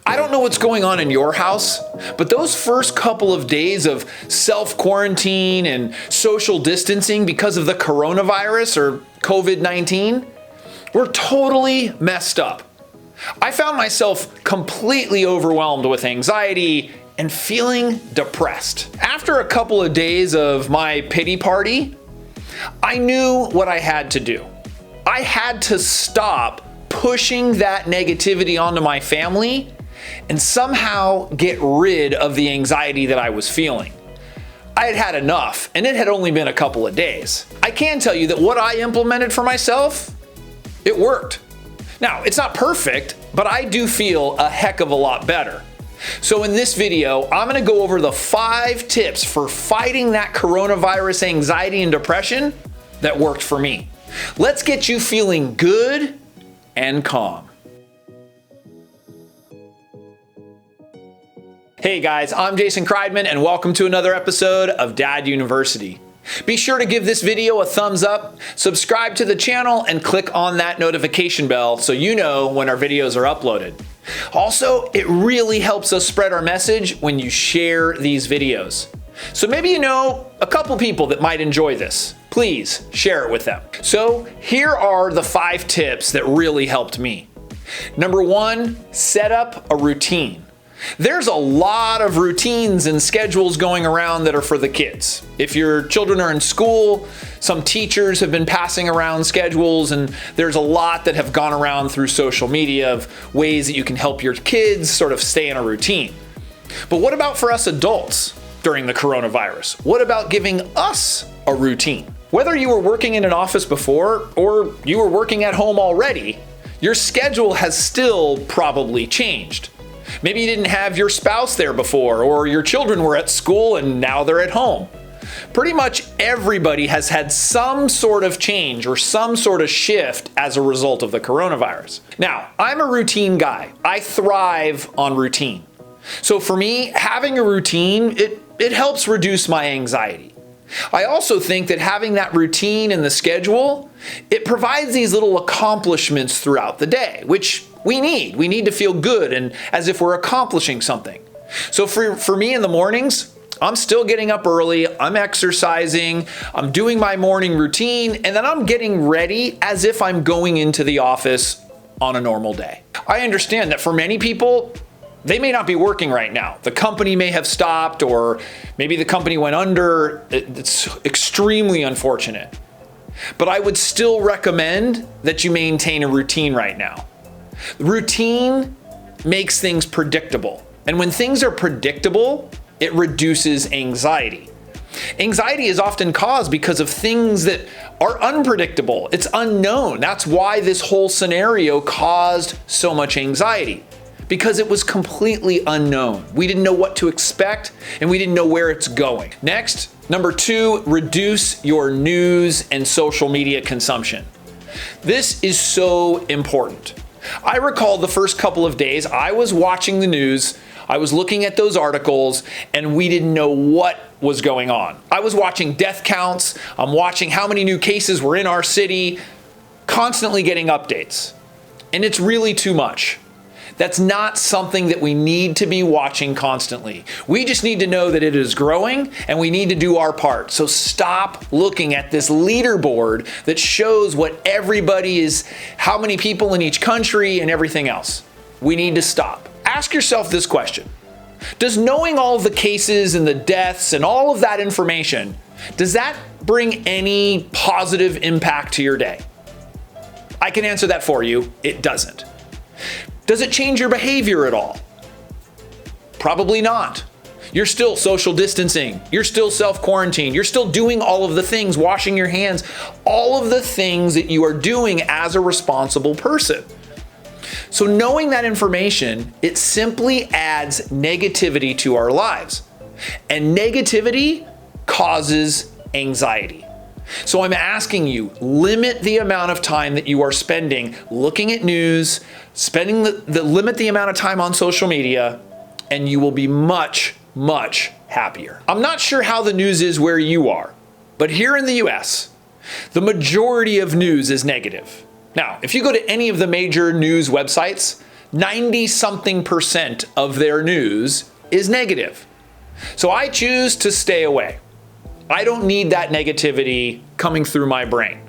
I don't know what's going on in your house, but those first couple of days of self-quarantine and social distancing because of the coronavirus or COVID-19 were totally messed up. I found myself completely overwhelmed with anxiety and feeling depressed. After a couple of days of my pity party, I knew what I had to do. I had to stop pushing that negativity onto my family and somehow get rid of the anxiety that I was feeling. I had had enough, and it had only been a couple of days. I can tell you that what I implemented for myself, it worked. Now, it's not perfect, but I do feel a heck of a lot better. So in this video, I'm gonna go over the 5 tips for fighting that coronavirus anxiety and depression that worked for me. Let's get you feeling good and calm. Hey guys, I'm Jason Kreidman and welcome to another episode of Dad University. Be sure to give this video a thumbs up, subscribe to the channel, and click on that notification bell so you know when our videos are uploaded. Also, it really helps us spread our message when you share these videos. So maybe you know a couple people that might enjoy this. Please share it with them. So here are the 5 tips that really helped me. Number 1, set up a routine. There's a lot of routines and schedules going around that are for the kids. If your children are in school, some teachers have been passing around schedules, and there's a lot that have gone around through social media of ways that you can help your kids sort of stay in a routine. But what about for us adults during the coronavirus? What about giving us a routine? Whether you were working in an office before or you were working at home already, your schedule has still probably changed. Maybe you didn't have your spouse there before, or your children were at school and now they're at home. Pretty much everybody has had some sort of change or some sort of shift as a result of the coronavirus. Now, I'm a routine guy. I thrive on routine. So for me, having a routine, it helps reduce my anxiety. I also think that having that routine in the schedule, it provides these little accomplishments throughout the day, which we need. We need to feel good and as if we're accomplishing something. So for me in the mornings, I'm still getting up early, I'm exercising, I'm doing my morning routine, and then I'm getting ready as if I'm going into the office on a normal day. I understand that for many people, they may not be working right now. The company may have stopped, or maybe the company went under. It's extremely unfortunate. But I would still recommend that you maintain a routine right now. Routine makes things predictable. And when things are predictable, it reduces anxiety. Anxiety is often caused because of things that are unpredictable. It's unknown. That's why this whole scenario caused so much anxiety. Because it was completely unknown. We didn't know what to expect, and we didn't know where it's going. Next, number 2, reduce your news and social media consumption. This is so important. I recall the first couple of days I was watching the news, I was looking at those articles, and we didn't know what was going on. I was watching death counts, I'm watching how many new cases were in our city, constantly getting updates. And it's really too much. That's not something that we need to be watching constantly. We just need to know that it is growing and we need to do our part. So stop looking at this leaderboard that shows what everybody is, how many people in each country and everything else. We need to stop. Ask yourself this question. Does knowing all the cases and the deaths and all of that information, does that bring any positive impact to your day? I can answer that for you. It doesn't. Does it change your behavior at all? Probably not. You're still social distancing. You're still self-quarantine. You're still doing all of the things, washing your hands, all of the things that you are doing as a responsible person. So knowing that information, it simply adds negativity to our lives. And negativity causes anxiety. So I'm asking you, limit the amount of time that you are spending looking at news, limit the amount of time on social media, and you will be much, much happier. I'm not sure how the news is where you are, but here in the US, the majority of news is negative. Now, if you go to any of the major news websites, 90-something% of their news is negative. So I choose to stay away. I don't need that negativity coming through my brain.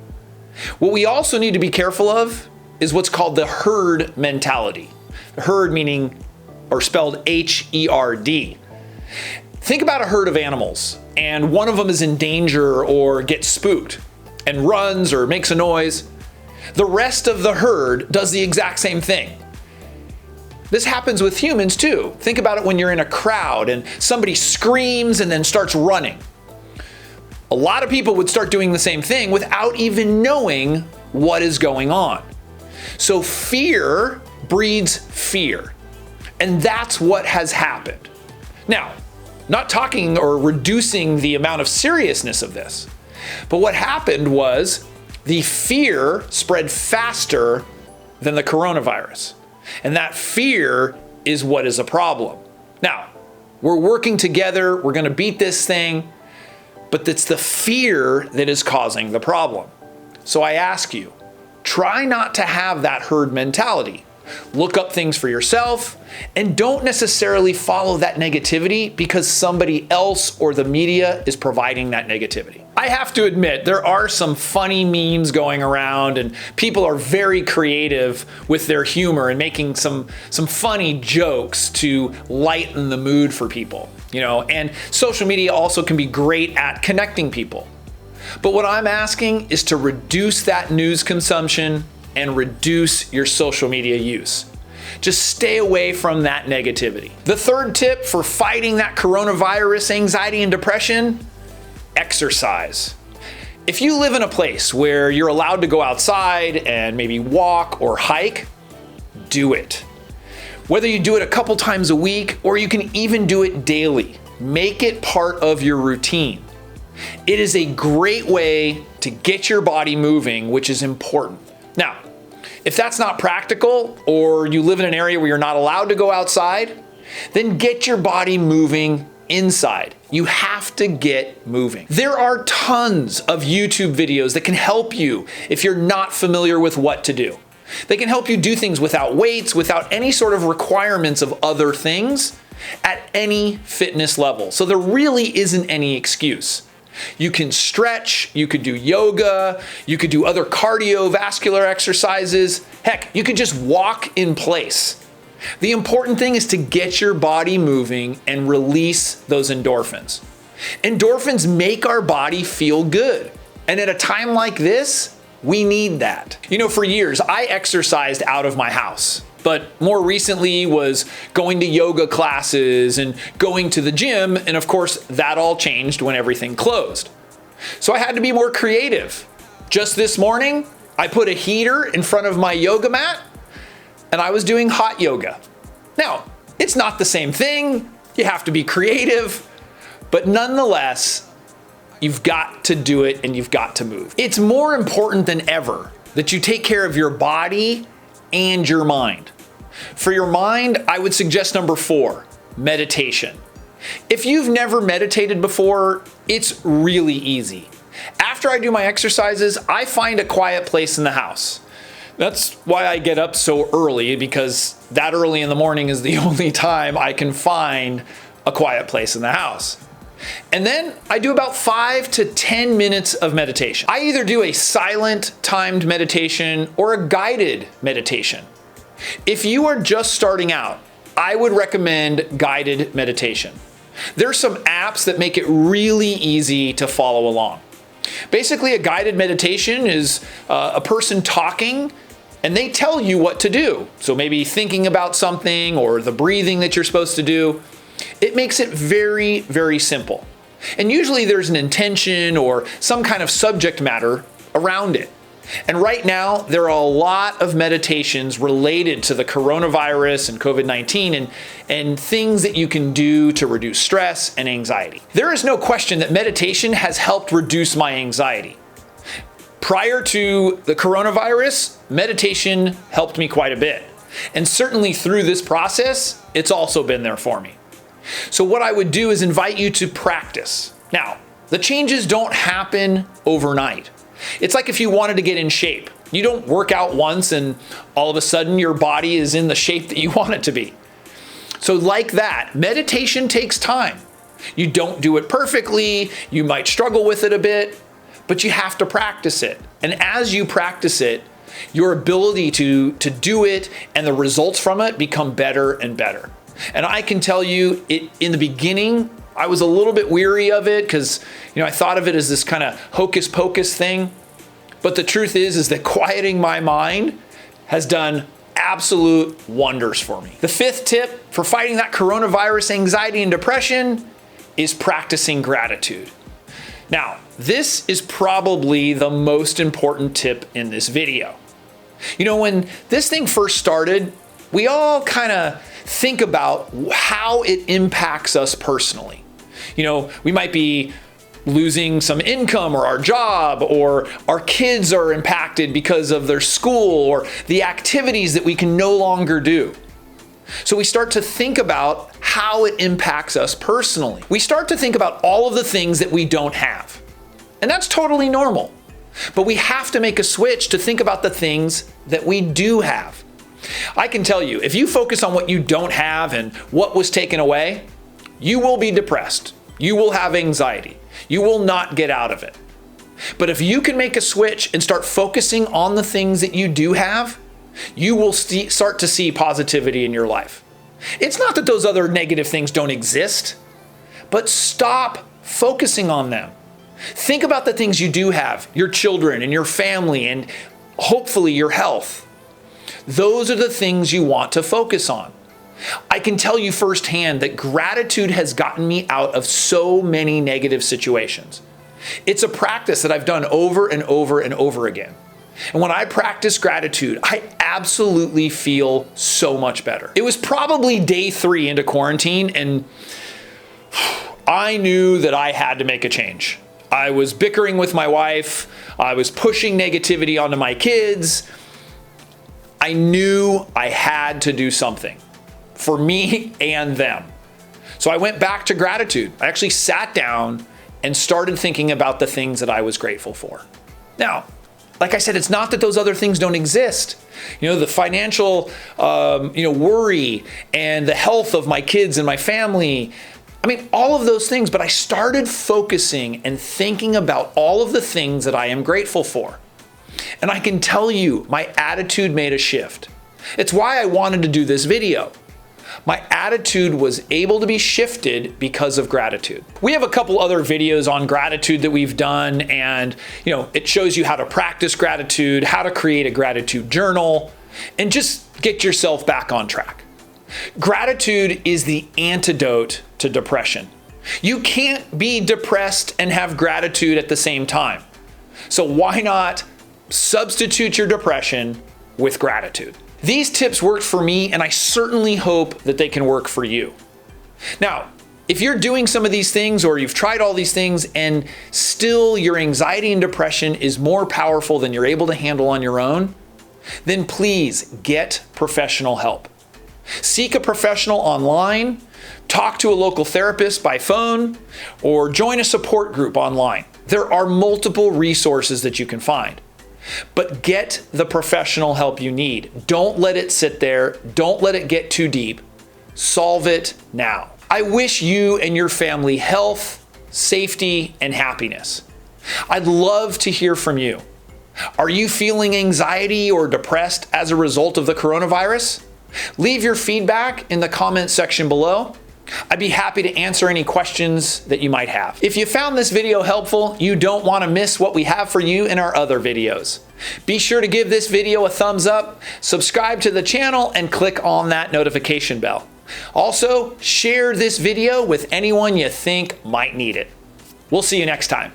What we also need to be careful of is what's called the herd mentality. Herd meaning, or spelled H-E-R-D. Think about a herd of animals, and one of them is in danger or gets spooked and runs or makes a noise. The rest of the herd does the exact same thing. This happens with humans too. Think about it when you're in a crowd and somebody screams and then starts running. A lot of people would start doing the same thing without even knowing what is going on. So fear breeds fear. And that's what has happened. Now, not talking or reducing the amount of seriousness of this, but what happened was the fear spread faster than the coronavirus. And that fear is what is a problem. Now, we're working together, we're gonna beat this thing, but it's the fear that is causing the problem. So I ask you, try not to have that herd mentality. Look up things for yourself and don't necessarily follow that negativity because somebody else or the media is providing that negativity. I have to admit, there are some funny memes going around and people are very creative with their humor and making some funny jokes to lighten the mood for people, and social media also can be great at connecting people. But what I'm asking is to reduce that news consumption and reduce your social media use. Just stay away from that negativity. The third tip for fighting that coronavirus anxiety and depression, exercise. If you live in a place where you're allowed to go outside and maybe walk or hike, do it. Whether you do it a couple times a week or you can even do it daily, make it part of your routine. It is a great way to get your body moving, which is important. Now, if that's not practical or you live in an area where you're not allowed to go outside, then get your body moving inside. You have to get moving. There are tons of YouTube videos that can help you if you're not familiar with what to do. They can help you do things without weights, without any sort of requirements of other things at any fitness level. So there really isn't any excuse. You can stretch, you could do yoga, you could do other cardiovascular exercises. Heck, you could just walk in place. The important thing is to get your body moving and release those endorphins. Endorphins make our body feel good. And at a time like this, we need that. For years, I exercised out of my house. But more recently was going to yoga classes and going to the gym. And of course, that all changed when everything closed. So I had to be more creative. Just this morning, I put a heater in front of my yoga mat and I was doing hot yoga. Now, it's not the same thing. You have to be creative, but nonetheless, you've got to do it and you've got to move. It's more important than ever that you take care of your body and your mind. For your mind, I would suggest number 4, meditation. If you've never meditated before, it's really easy. After I do my exercises, I find a quiet place in the house. That's why I get up so early, because that early in the morning is the only time I can find a quiet place in the house. And then I do about 5 to 10 minutes of meditation. I either do a silent timed meditation or a guided meditation. If you are just starting out, I would recommend guided meditation. There's some apps that make it really easy to follow along. Basically, a guided meditation is a person talking and they tell you what to do. So maybe thinking about something or the breathing that you're supposed to do. It makes it very, very simple. And usually there's an intention or some kind of subject matter around it. And right now, there are a lot of meditations related to the coronavirus and COVID-19 and things that you can do to reduce stress and anxiety. There is no question that meditation has helped reduce my anxiety. Prior to the coronavirus, meditation helped me quite a bit. And certainly through this process, it's also been there for me. So what I would do is invite you to practice. Now, the changes don't happen overnight. It's like if you wanted to get in shape. You don't work out once and all of a sudden your body is in the shape that you want it to be. So like that, meditation takes time. You don't do it perfectly, you might struggle with it a bit, but you have to practice it. And as you practice it, your ability to do it and the results from it become better and better. And I can tell you, in the beginning, I was a little bit weary of it because, I thought of it as this kind of hocus pocus thing. But the truth is that quieting my mind has done absolute wonders for me. The fifth tip for fighting that coronavirus anxiety and depression is practicing gratitude. Now, this is probably the most important tip in this video. When this thing first started, we all kind of think about how it impacts us personally. We might be losing some income or our job, or our kids are impacted because of their school or the activities that we can no longer do. So we start to think about how it impacts us personally. We start to think about all of the things that we don't have. And that's totally normal. But we have to make a switch to think about the things that we do have. I can tell you, if you focus on what you don't have and what was taken away, you will be depressed. You will have anxiety. You will not get out of it. But if you can make a switch and start focusing on the things that you do have, you will start to see positivity in your life. It's not that those other negative things don't exist, but stop focusing on them. Think about the things you do have, your children and your family and hopefully your health. Those are the things you want to focus on. I can tell you firsthand that gratitude has gotten me out of so many negative situations. It's a practice that I've done over and over and over again. And when I practice gratitude, I absolutely feel so much better. It was probably day 3 into quarantine, and I knew that I had to make a change. I was bickering with my wife. I was pushing negativity onto my kids. I knew I had to do something for me and them. So I went back to gratitude. I actually sat down and started thinking about the things that I was grateful for. Now, like I said, it's not that those other things don't exist. The financial, worry and the health of my kids and my family. All of those things, but I started focusing and thinking about all of the things that I am grateful for. And I can tell you, my attitude made a shift. It's why I wanted to do this video. My attitude was able to be shifted because of gratitude. We have a couple other videos on gratitude that we've done, and it shows you how to practice gratitude, how to create a gratitude journal, and just get yourself back on track. Gratitude is the antidote to depression. You can't be depressed and have gratitude at the same time. So why not substitute your depression with gratitude? These tips worked for me, and I certainly hope that they can work for you. Now, if you're doing some of these things or you've tried all these things and still your anxiety and depression is more powerful than you're able to handle on your own, then please get professional help. Seek a professional online, talk to a local therapist by phone, or join a support group online. There are multiple resources that you can find. But get the professional help you need. Don't let it sit there. Don't let it get too deep. Solve it now. I wish you and your family health, safety, and happiness. I'd love to hear from you. Are you feeling anxiety or depressed as a result of the coronavirus? Leave your feedback in the comment section below. I'd be happy to answer any questions that you might have. If you found this video helpful, you don't want to miss what we have for you in our other videos. Be sure to give this video a thumbs up, subscribe to the channel, and click on that notification bell. Also, share this video with anyone you think might need it. We'll see you next time.